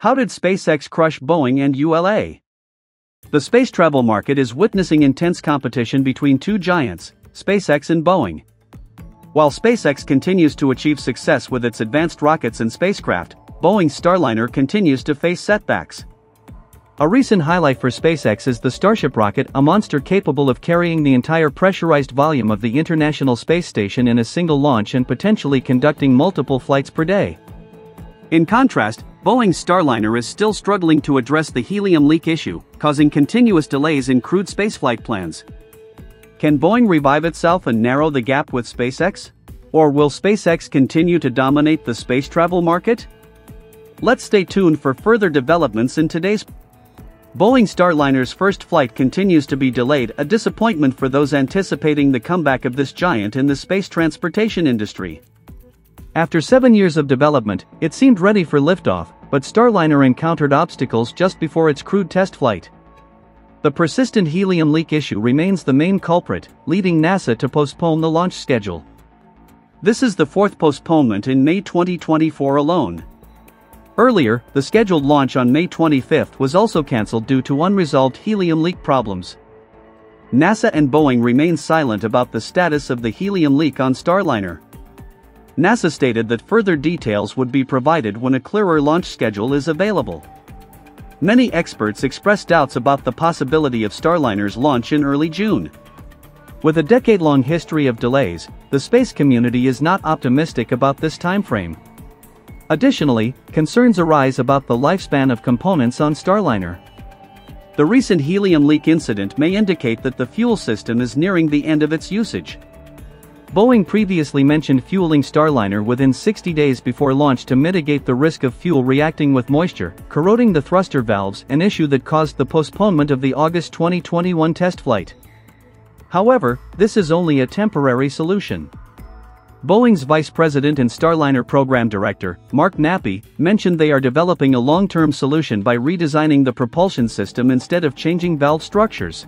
How did SpaceX crush Boeing and ULA? The space travel market is witnessing intense competition between two giants, SpaceX and Boeing. While SpaceX continues to achieve success with its advanced rockets and spacecraft, Boeing's Starliner continues to face setbacks. A recent highlight for SpaceX is the Starship rocket, a monster capable of carrying the entire pressurized volume of the International Space Station in a single launch and potentially conducting multiple flights per day. In contrast, Boeing's Starliner is still struggling to address the helium leak issue, causing continuous delays in crewed spaceflight plans. Can Boeing revive itself and narrow the gap with SpaceX? Or will SpaceX continue to dominate the space travel market? Let's stay tuned for further developments in today's Boeing Starliner's first flight continues to be delayed, a disappointment for those anticipating the comeback of this giant in the space transportation industry. After 7 years of development, it seemed ready for liftoff, but Starliner encountered obstacles just before its crewed test flight. The persistent helium leak issue remains the main culprit, leading NASA to postpone the launch schedule. This is the fourth postponement in May 2024 alone. Earlier, the scheduled launch on May 25 was also cancelled due to unresolved helium leak problems. NASA and Boeing remain silent about the status of the helium leak on Starliner. NASA stated that further details would be provided when a clearer launch schedule is available. Many experts expressed doubts about the possibility of Starliner's launch in early June. With a decade-long history of delays, the space community is not optimistic about this timeframe. Additionally, concerns arise about the lifespan of components on Starliner. The recent helium leak incident may indicate that the fuel system is nearing the end of its usage. Boeing previously mentioned fueling Starliner within 60 days before launch to mitigate the risk of fuel reacting with moisture, corroding the thruster valves, an issue that caused the postponement of the August 2021 test flight. However, this is only a temporary solution. Boeing's vice president and Starliner program director, Mark Nappy, mentioned they are developing a long-term solution by redesigning the propulsion system instead of changing valve structures.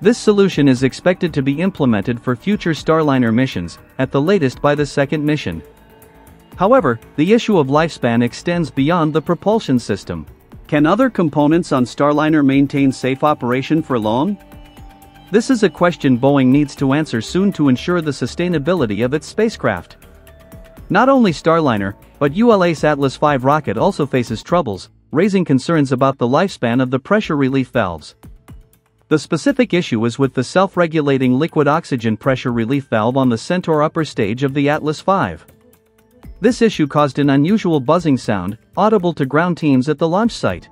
This solution is expected to be implemented for future Starliner missions, at the latest by the second mission. However, the issue of lifespan extends beyond the propulsion system. Can other components on Starliner maintain safe operation for long? This is a question Boeing needs to answer soon to ensure the sustainability of its spacecraft. Not only Starliner, but ULA's Atlas V rocket also faces troubles, raising concerns about the lifespan of the pressure relief valves. The specific issue is with the self-regulating liquid oxygen pressure relief valve on the Centaur upper stage of the Atlas V. This issue caused an unusual buzzing sound, audible to ground teams at the launch site.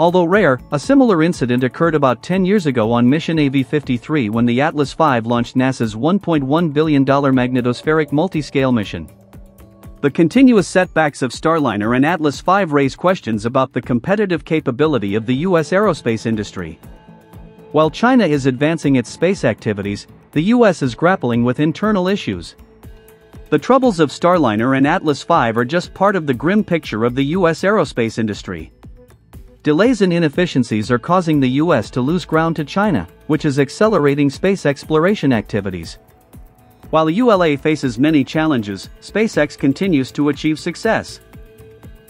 Although rare, a similar incident occurred about 10 years ago on mission AV-53 when the Atlas V launched NASA's $1.1 billion magnetospheric multiscale mission. The continuous setbacks of Starliner and Atlas V raise questions about the competitive capability of the U.S. aerospace industry. While China is advancing its space activities, the U.S. is grappling with internal issues. The troubles of Starliner and Atlas V are just part of the grim picture of the U.S. aerospace industry. Delays and inefficiencies are causing the U.S. to lose ground to China, which is accelerating space exploration activities. While ULA faces many challenges, SpaceX continues to achieve success.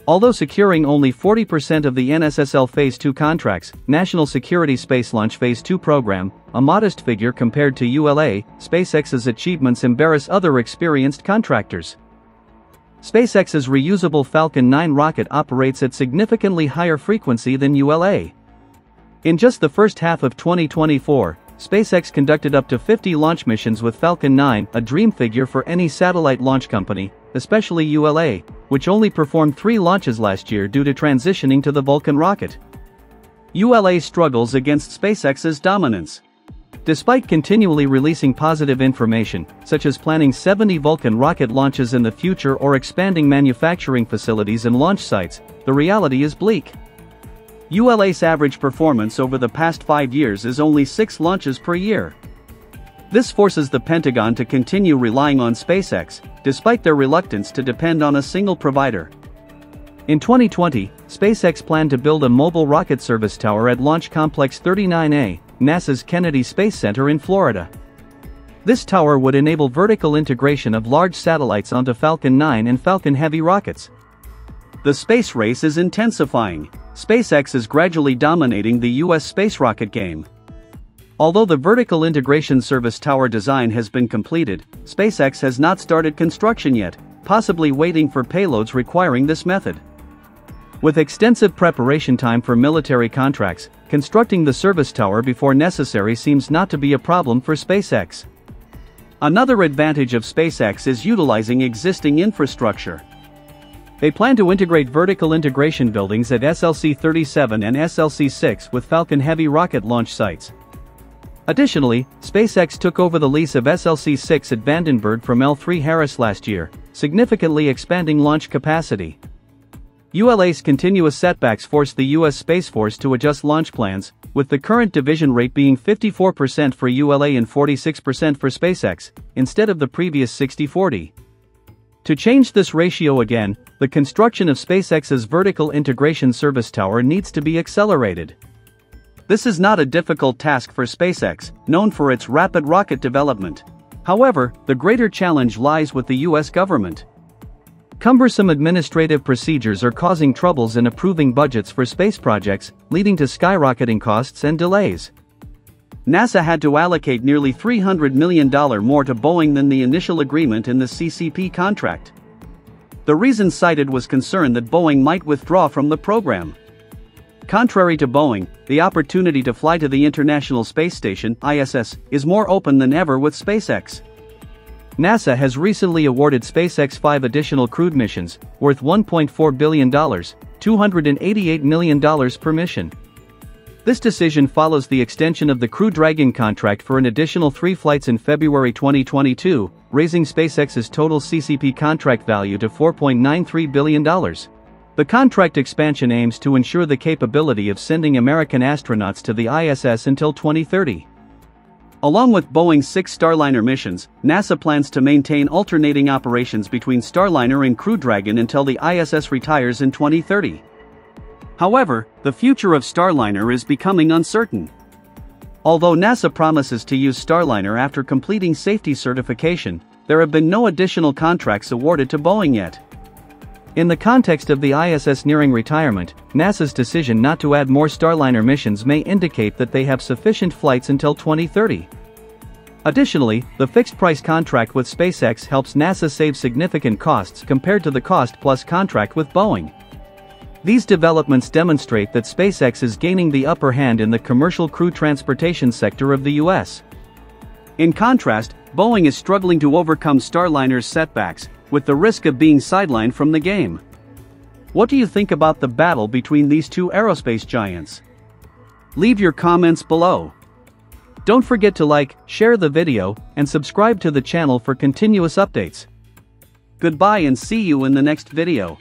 Although securing only 40% of the NSSL Phase 2 contracts, National Security Space Launch Phase 2 program, a modest figure compared to ULA, SpaceX's achievements embarrass other experienced contractors. SpaceX's reusable Falcon 9 rocket operates at significantly higher frequency than ULA. In just the first half of 2024, SpaceX conducted up to 50 launch missions with Falcon 9, a dream figure for any satellite launch company, especially ULA, which only performed 3 launches last year due to transitioning to the Vulcan rocket. ULA struggles against SpaceX's dominance. Despite continually releasing positive information, such as planning 70 Vulcan rocket launches in the future or expanding manufacturing facilities and launch sites, the reality is bleak. ULA's average performance over the past 5 years is only 6 launches per year. This forces the Pentagon to continue relying on SpaceX, despite their reluctance to depend on a single provider. In 2020, SpaceX planned to build a mobile rocket service tower at Launch Complex 39A, NASA's Kennedy Space Center in Florida. This tower would enable vertical integration of large satellites onto Falcon 9 and Falcon Heavy rockets. The space race is intensifying. SpaceX is gradually dominating the US space rocket game. Although the vertical integration service tower design has been completed, SpaceX has not started construction yet, possibly waiting for payloads requiring this method. With extensive preparation time for military contracts, constructing the service tower before necessary seems not to be a problem for SpaceX. Another advantage of SpaceX is utilizing existing infrastructure. They plan to integrate vertical integration buildings at SLC-37 and SLC-6 with Falcon Heavy rocket launch sites. Additionally, SpaceX took over the lease of SLC-6 at Vandenberg from L3 Harris last year, significantly expanding launch capacity. ULA's continuous setbacks forced the U.S. Space Force to adjust launch plans, with the current division rate being 54% for ULA and 46% for SpaceX, instead of the previous 60-40. To change this ratio again, the construction of SpaceX's vertical integration service tower needs to be accelerated. This is not a difficult task for SpaceX, known for its rapid rocket development. However, the greater challenge lies with the U.S. government. Cumbersome administrative procedures are causing troubles in approving budgets for space projects, leading to skyrocketing costs and delays. NASA had to allocate nearly $300 million more to Boeing than the initial agreement in the CCP contract. The reason cited was concern that Boeing might withdraw from the program. Contrary to Boeing, the opportunity to fly to the International Space Station (ISS) is more open than ever with SpaceX. NASA has recently awarded SpaceX 5 additional crewed missions, worth $1.4 billion, $288 million per mission. This decision follows the extension of the Crew Dragon contract for an additional 3 flights in February 2022, raising SpaceX's total CCP contract value to $4.93 billion. The contract expansion aims to ensure the capability of sending American astronauts to the ISS until 2030. Along with Boeing's 6 Starliner missions, NASA plans to maintain alternating operations between Starliner and Crew Dragon until the ISS retires in 2030. However, the future of Starliner is becoming uncertain. Although NASA promises to use Starliner after completing safety certification, there have been no additional contracts awarded to Boeing yet. In the context of the ISS nearing retirement, NASA's decision not to add more Starliner missions may indicate that they have sufficient flights until 2030. Additionally, the fixed-price contract with SpaceX helps NASA save significant costs compared to the cost-plus contract with Boeing. These developments demonstrate that SpaceX is gaining the upper hand in the commercial crew transportation sector of the U.S. In contrast, Boeing is struggling to overcome Starliner's setbacks, with the risk of being sidelined from the game. What do you think about the battle between these two aerospace giants? Leave your comments below. Don't forget to like, share the video, and subscribe to the channel for continuous updates. Goodbye and see you in the next video.